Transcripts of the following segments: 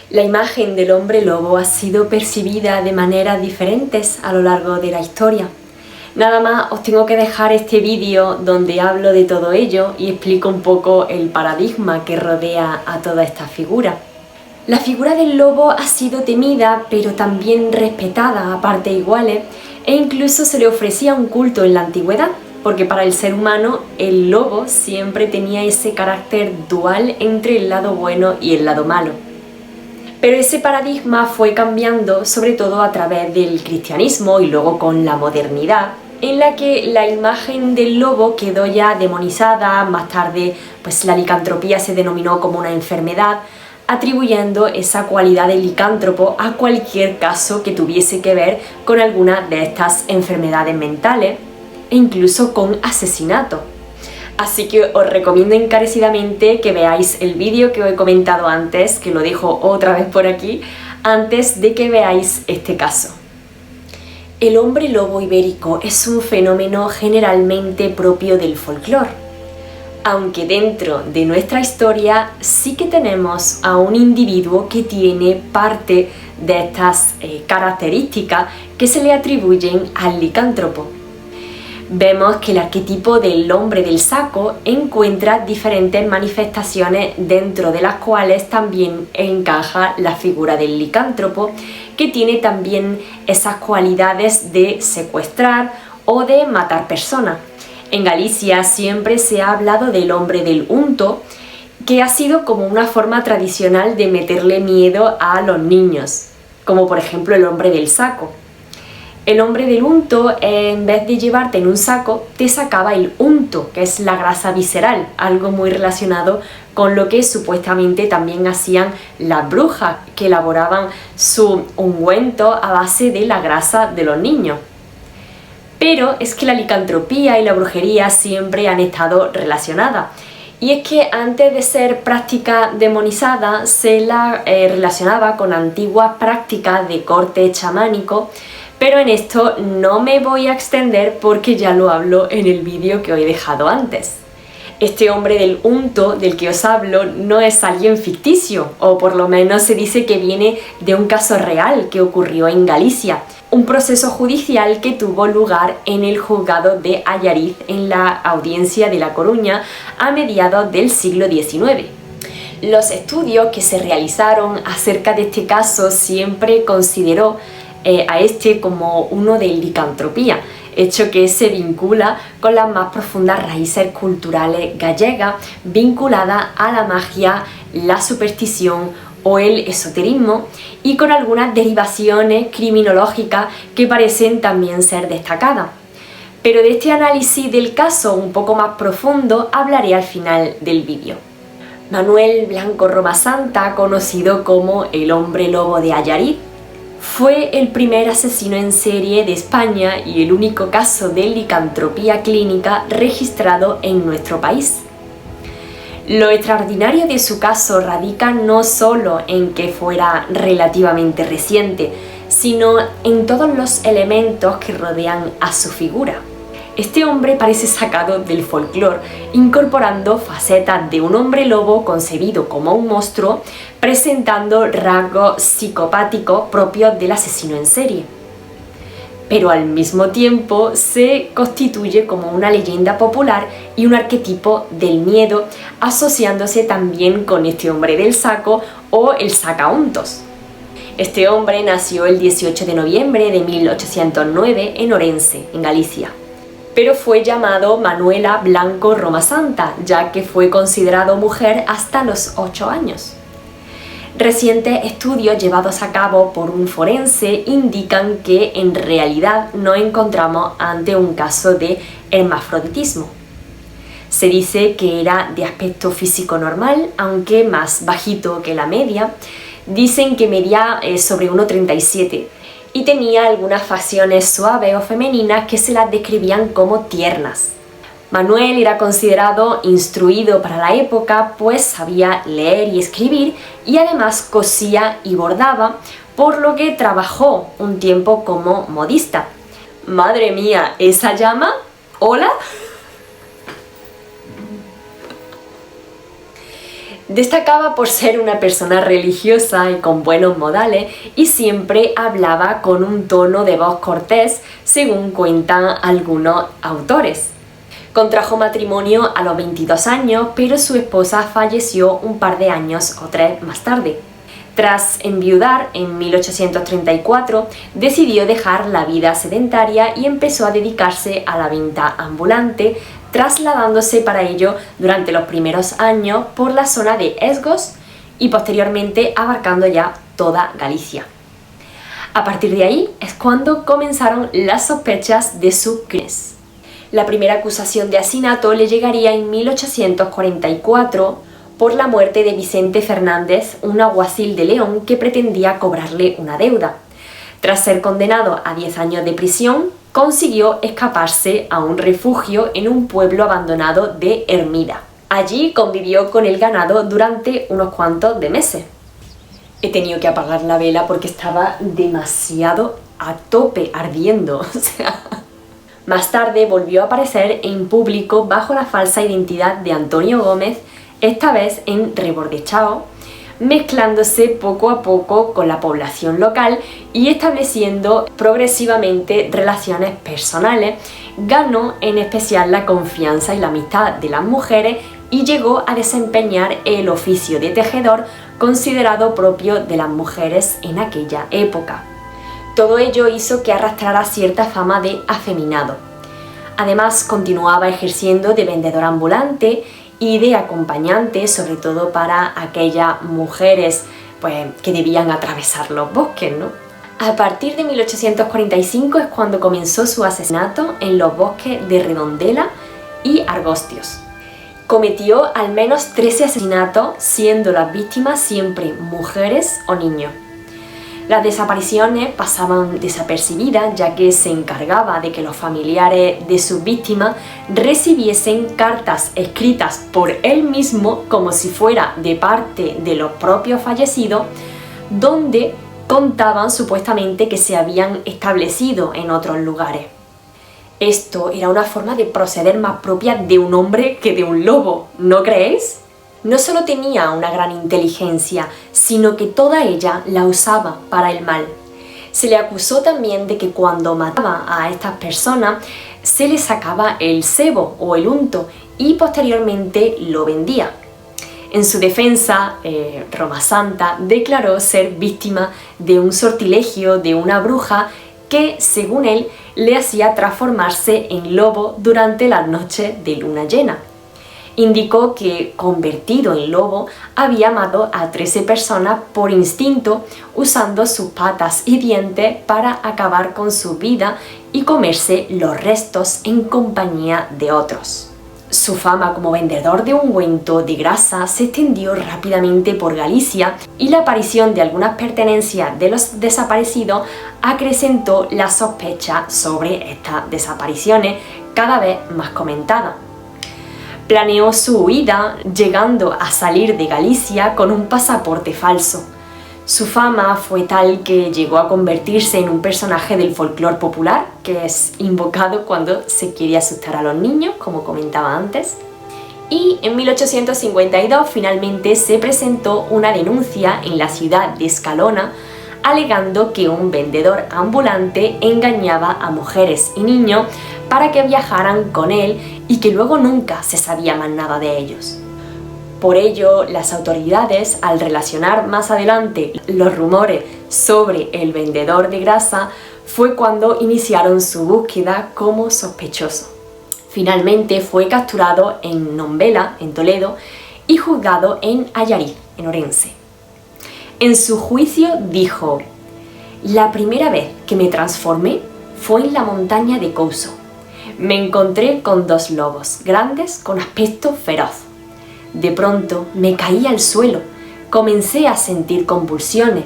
La imagen del hombre lobo ha sido percibida de maneras diferentes a lo largo de la historia. Nada más os tengo que dejar este vídeo donde hablo de todo ello y explico un poco el paradigma que rodea a toda esta figura. La figura del lobo ha sido temida, pero también respetada a partes iguales, e incluso se le ofrecía un culto en la antigüedad, porque para el ser humano el lobo siempre tenía ese carácter dual entre el lado bueno y el lado malo. Pero ese paradigma fue cambiando, sobre todo a través del cristianismo y luego con la modernidad, en la que la imagen del lobo quedó ya demonizada. Más tarde, pues la licantropía se denominó como una enfermedad, atribuyendo esa cualidad de licántropo a cualquier caso que tuviese que ver con alguna de estas enfermedades mentales e incluso con asesinato. Así que os recomiendo encarecidamente que veáis el vídeo que os he comentado antes, que lo dejo otra vez por aquí, antes de que veáis este caso. El hombre lobo ibérico es un fenómeno generalmente propio del folclore, aunque dentro de nuestra historia sí que tenemos a un individuo que tiene parte de estas características que se le atribuyen al licántropo. Vemos que el arquetipo del hombre del saco encuentra diferentes manifestaciones, dentro de las cuales también encaja la figura del licántropo, que tiene también esas cualidades de secuestrar o de matar personas. En Galicia siempre se ha hablado del hombre del unto, que ha sido como una forma tradicional de meterle miedo a los niños, como por ejemplo el hombre del saco. El hombre del unto, en vez de llevarte en un saco, te sacaba el unto, que es la grasa visceral, algo muy relacionado con lo que supuestamente también hacían las brujas, que elaboraban su ungüento a base de la grasa de los niños. Pero es que la licantropía y la brujería siempre han estado relacionadas. Y es que antes de ser práctica demonizada, se la relacionaba con antiguas prácticas de corte chamánico, pero en esto no me voy a extender porque ya lo hablo en el vídeo que os he dejado antes. Este hombre del unto del que os hablo no es alguien ficticio, o por lo menos se dice que viene de un caso real que ocurrió en Galicia, un proceso judicial que tuvo lugar en el juzgado de Allariz en la audiencia de La Coruña a mediados del siglo XIX. Los estudios que se realizaron acerca de este caso siempre consideró a este como uno de licantropía, hecho que se vincula con las más profundas raíces culturales gallegas vinculadas a la magia, la superstición o el esoterismo, y con algunas derivaciones criminológicas que parecen también ser destacadas. Pero de este análisis del caso un poco más profundo hablaré al final del vídeo. Manuel Blanco Romasanta, conocido como el hombre lobo de Allariz, fue el primer asesino en serie de España y el único caso de licantropía clínica registrado en nuestro país. Lo extraordinario de su caso radica no solo en que fuera relativamente reciente, sino en todos los elementos que rodean a su figura. Este hombre parece sacado del folclore, incorporando facetas de un hombre lobo concebido como un monstruo, presentando rasgos psicopáticos propios del asesino en serie. Pero al mismo tiempo se constituye como una leyenda popular y un arquetipo del miedo, asociándose también con este hombre del saco o el sacauntos. Este hombre nació el 18 de noviembre de 1809 en Orense, en Galicia, pero fue llamado Manuela Blanco Romasanta, ya que fue considerado mujer hasta los 8 años. Recientes estudios llevados a cabo por un forense indican que en realidad no encontramos ante un caso de hermafroditismo. Se dice que era de aspecto físico normal, aunque más bajito que la media. Dicen que medía sobre 1,37 y tenía algunas facciones suaves o femeninas que se las describían como tiernas. Manuel era considerado instruido para la época, pues sabía leer y escribir y además cosía y bordaba, por lo que trabajó un tiempo como modista. ¡Madre mía! ¿Esa llama? ¿Hola? Destacaba por ser una persona religiosa y con buenos modales y siempre hablaba con un tono de voz cortés, según cuentan algunos autores. Contrajo matrimonio a los 22 años, pero su esposa falleció un par de años o 3 más tarde. Tras enviudar en 1834, decidió dejar la vida sedentaria y empezó a dedicarse a la venta ambulante, trasladándose para ello durante los primeros años por la zona de Esgos y posteriormente abarcando ya toda Galicia. A partir de ahí es cuando comenzaron las sospechas de su crímenes. La primera acusación de asesinato le llegaría en 1844 por la muerte de Vicente Fernández, un alguacil de León que pretendía cobrarle una deuda. Tras ser condenado a 10 años de prisión, consiguió escaparse a un refugio en un pueblo abandonado de Hermida. Allí convivió con el ganado durante unos cuantos de meses. He tenido que apagar la vela porque estaba demasiado a tope, ardiendo. Más tarde volvió a aparecer en público bajo la falsa identidad de Antonio Gómez, esta vez en Rebordechao, mezclándose poco a poco con la población local y estableciendo progresivamente relaciones personales. Ganó en especial la confianza y la amistad de las mujeres y llegó a desempeñar el oficio de tejedor, considerado propio de las mujeres en aquella época. Todo ello hizo que arrastrara cierta fama de afeminado. Además, continuaba ejerciendo de vendedor ambulante y de acompañante, sobre todo para aquellas mujeres que debían atravesar los bosques, ¿no? A partir de 1845 es cuando comenzó su asesinato en los bosques de Redondela y Argostios. Cometió al menos 13 asesinatos, siendo las víctimas siempre mujeres o niños. Las desapariciones pasaban desapercibidas, ya que se encargaba de que los familiares de sus víctimas recibiesen cartas escritas por él mismo, como si fuera de parte de los propios fallecidos, donde contaban supuestamente que se habían establecido en otros lugares. Esto era una forma de proceder más propia de un hombre que de un lobo, ¿no creéis? No solo tenía una gran inteligencia, sino que toda ella la usaba para el mal. Se le acusó también de que cuando mataba a estas personas se le sacaba el sebo o el unto y posteriormente lo vendía. En su defensa, Roma Santa declaró ser víctima de un sortilegio de una bruja que, según él, le hacía transformarse en lobo durante las noches de luna llena. Indicó que, convertido en lobo, había matado a 13 personas por instinto, usando sus patas y dientes para acabar con su vida y comerse los restos en compañía de otros. Su fama como vendedor de ungüento de grasa se extendió rápidamente por Galicia y la aparición de algunas pertenencias de los desaparecidos acrecentó la sospecha sobre estas desapariciones, cada vez más comentadas. Planeó su huida, llegando a salir de Galicia con un pasaporte falso. Su fama fue tal que llegó a convertirse en un personaje del folclore popular, que es invocado cuando se quiere asustar a los niños, como comentaba antes. Y en 1852 finalmente se presentó una denuncia en la ciudad de Escalona, alegando que un vendedor ambulante engañaba a mujeres y niños para que viajaran con él y que luego nunca se sabía más nada de ellos. Por ello, las autoridades, al relacionar más adelante los rumores sobre el vendedor de grasa, fue cuando iniciaron su búsqueda como sospechoso. Finalmente fue capturado en Nombela, en Toledo, y juzgado en Allariz, en Orense. En su juicio dijo: «La primera vez que me transformé fue en la montaña de Couso. Me encontré con 2 lobos grandes con aspecto feroz. De pronto me caí al suelo, comencé a sentir convulsiones,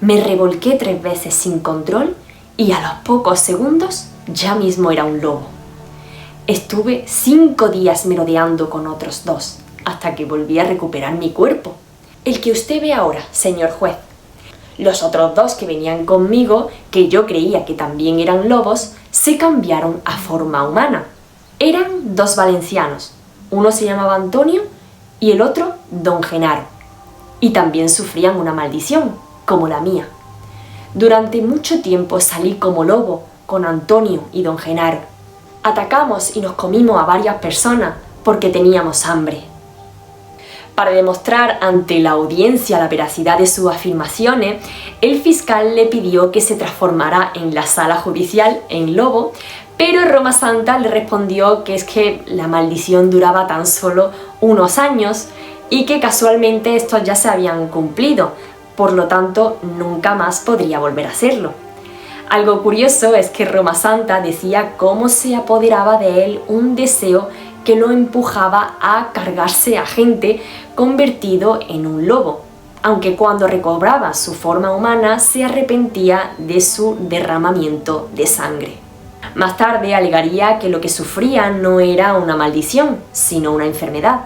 me revolqué 3 veces sin control y a los pocos segundos ya mismo era un lobo. Estuve 5 días merodeando con otros 2 hasta que volví a recuperar mi cuerpo, el que usted ve ahora, señor juez. Los otros 2 que venían conmigo, que yo creía que también eran lobos, se cambiaron a forma humana. Eran 2 valencianos, uno se llamaba Antonio y el otro don Genaro. Y también sufrían una maldición, como la mía. Durante mucho tiempo salí como lobo con Antonio y don Genaro. Atacamos y nos comimos a varias personas porque teníamos hambre. Para demostrar ante la audiencia la veracidad de sus afirmaciones, el fiscal le pidió que se transformara en la sala judicial en lobo, pero Roma Santa le respondió que es que la maldición duraba tan solo unos años y que casualmente estos ya se habían cumplido, por lo tanto nunca más podría volver a hacerlo. Algo curioso es que Roma Santa decía cómo se apoderaba de él un deseo que lo empujaba a cargarse a gente convertido en un lobo, aunque cuando recobraba su forma humana se arrepentía de su derramamiento de sangre. Más tarde alegaría que lo que sufría no era una maldición, sino una enfermedad.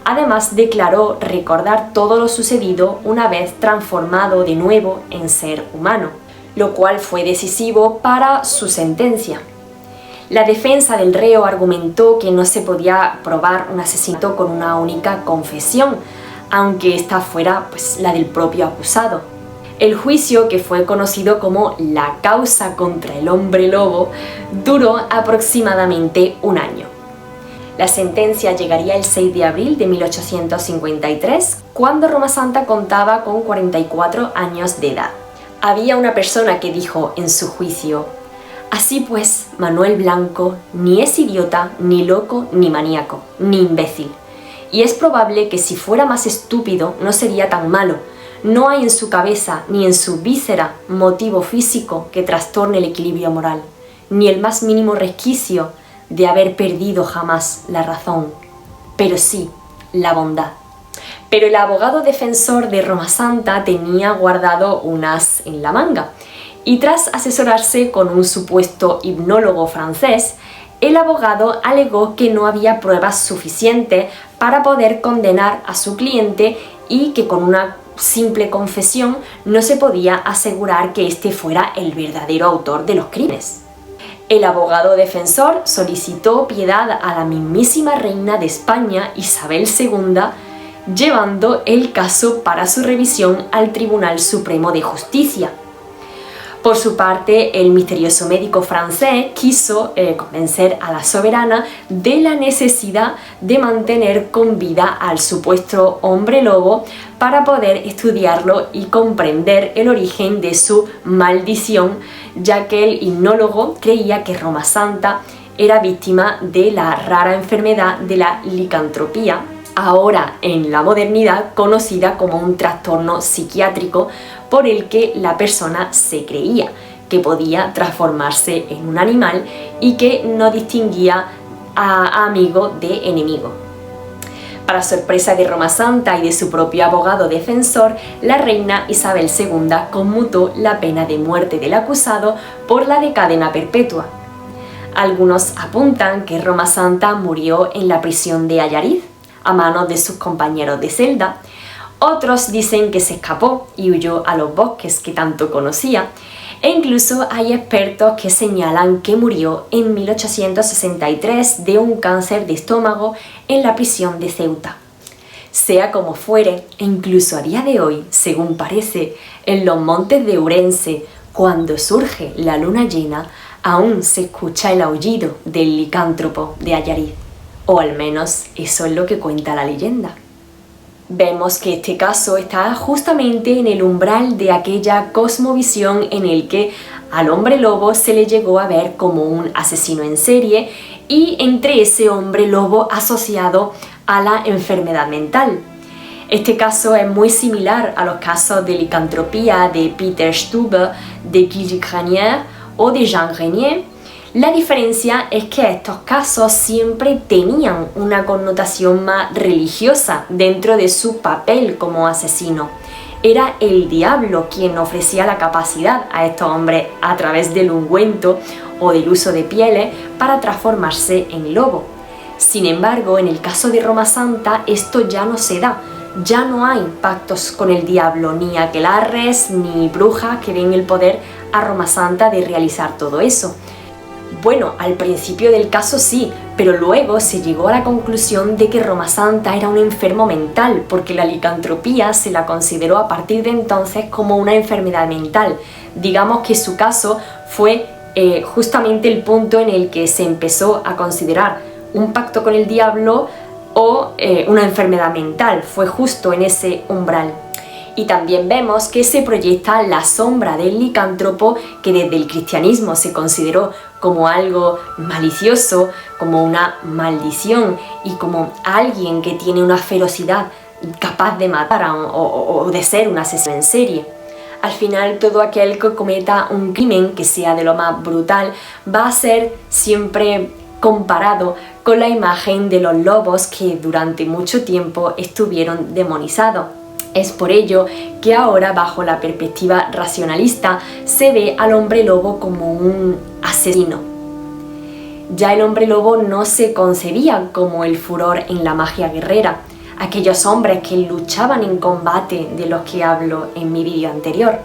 Además declaró recordar todo lo sucedido una vez transformado de nuevo en ser humano, lo cual fue decisivo para su sentencia. La defensa del reo argumentó que no se podía probar un asesinato con una única confesión, aunque esta fuera la del propio acusado. El juicio, que fue conocido como la causa contra el hombre lobo, duró aproximadamente un año. La sentencia llegaría el 6 de abril de 1853, cuando Roma Santa contaba con 44 años de edad. Había una persona que dijo en su juicio: así pues, Manuel Blanco ni es idiota, ni loco, ni maníaco, ni imbécil. Y es probable que si fuera más estúpido no sería tan malo. No hay en su cabeza ni en su víscera motivo físico que trastorne el equilibrio moral, ni el más mínimo resquicio de haber perdido jamás la razón, pero sí la bondad. Pero el abogado defensor de Roma Santa tenía guardado un as en la manga, y tras asesorarse con un supuesto hipnólogo francés, el abogado alegó que no había pruebas suficientes para poder condenar a su cliente y que con una simple confesión no se podía asegurar que éste fuera el verdadero autor de los crímenes. El abogado defensor solicitó piedad a la mismísima reina de España, Isabel II, llevando el caso para su revisión al Tribunal Supremo de Justicia. Por su parte, el misterioso médico francés quiso convencer a la soberana de la necesidad de mantener con vida al supuesto hombre lobo para poder estudiarlo y comprender el origen de su maldición, ya que el hipnólogo creía que Roma Santa era víctima de la rara enfermedad de la licantropía, ahora en la modernidad conocida como un trastorno psiquiátrico por el que la persona se creía que podía transformarse en un animal y que no distinguía a amigo de enemigo. Para sorpresa de Roma Santa y de su propio abogado defensor, la reina Isabel II conmutó la pena de muerte del acusado por la de cadena perpetua. Algunos apuntan que Roma Santa murió en la prisión de Allariz, a manos de sus compañeros de celda. Otros dicen que se escapó y huyó a los bosques que tanto conocía, e incluso hay expertos que señalan que murió en 1863 de un cáncer de estómago en la prisión de Ceuta. Sea como fuere, e incluso a día de hoy, según parece, en los montes de Ourense, cuando surge la luna llena, aún se escucha el aullido del licántropo de Allariz. O al menos eso es lo que cuenta la leyenda. Vemos que este caso está justamente en el umbral de aquella cosmovisión en el que al hombre lobo se le llegó a ver como un asesino en serie y entre ese hombre lobo asociado a la enfermedad mental. Este caso es muy similar a los casos de licantropía de Peter Stube, de Guy Granier o de Jean Renier. La diferencia es que estos casos siempre tenían una connotación más religiosa dentro de su papel como asesino. Era el diablo quien ofrecía la capacidad a estos hombres a través del ungüento o del uso de pieles para transformarse en lobo. Sin embargo, en el caso de Roma Santa esto ya no se da. Ya no hay pactos con el diablo, ni aquelarres, ni brujas que den el poder a Roma Santa de realizar todo eso. Bueno, al principio del caso sí, pero luego se llegó a la conclusión de que Roma Santa era un enfermo mental, porque la licantropía se la consideró a partir de entonces como una enfermedad mental. Digamos que su caso fue justamente el punto en el que se empezó a considerar un pacto con el diablo o una enfermedad mental. Fue justo en ese umbral. Y también vemos que se proyecta la sombra del licántropo, que desde el cristianismo se consideró como algo malicioso, como una maldición y como alguien que tiene una ferocidad capaz de matar o de ser un asesino en serie. Al final, todo aquel que cometa un crimen que sea de lo más brutal va a ser siempre comparado con la imagen de los lobos que durante mucho tiempo estuvieron demonizados. Es por ello que ahora, bajo la perspectiva racionalista, se ve al hombre lobo como un asesino. Ya el hombre lobo no se concebía como el furor en la magia guerrera, aquellos hombres que luchaban en combate de los que hablo en mi vídeo anterior,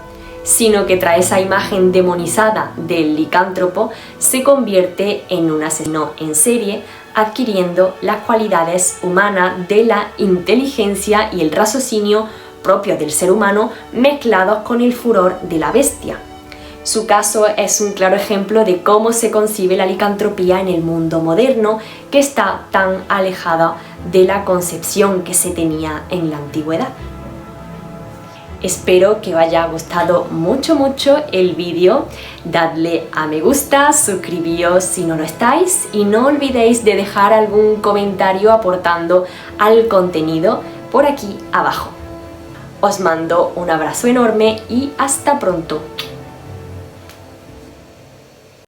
sino que tras esa imagen demonizada del licántropo se convierte en un asesino en serie, adquiriendo las cualidades humanas de la inteligencia y el raciocinio propios del ser humano mezclados con el furor de la bestia. Su caso es un claro ejemplo de cómo se concibe la licantropía en el mundo moderno, que está tan alejada de la concepción que se tenía en la antigüedad. Espero que os haya gustado mucho el vídeo. Dadle a me gusta, suscribíos si no lo estáis y no olvidéis de dejar algún comentario aportando al contenido por aquí abajo. Os mando un abrazo enorme y hasta pronto.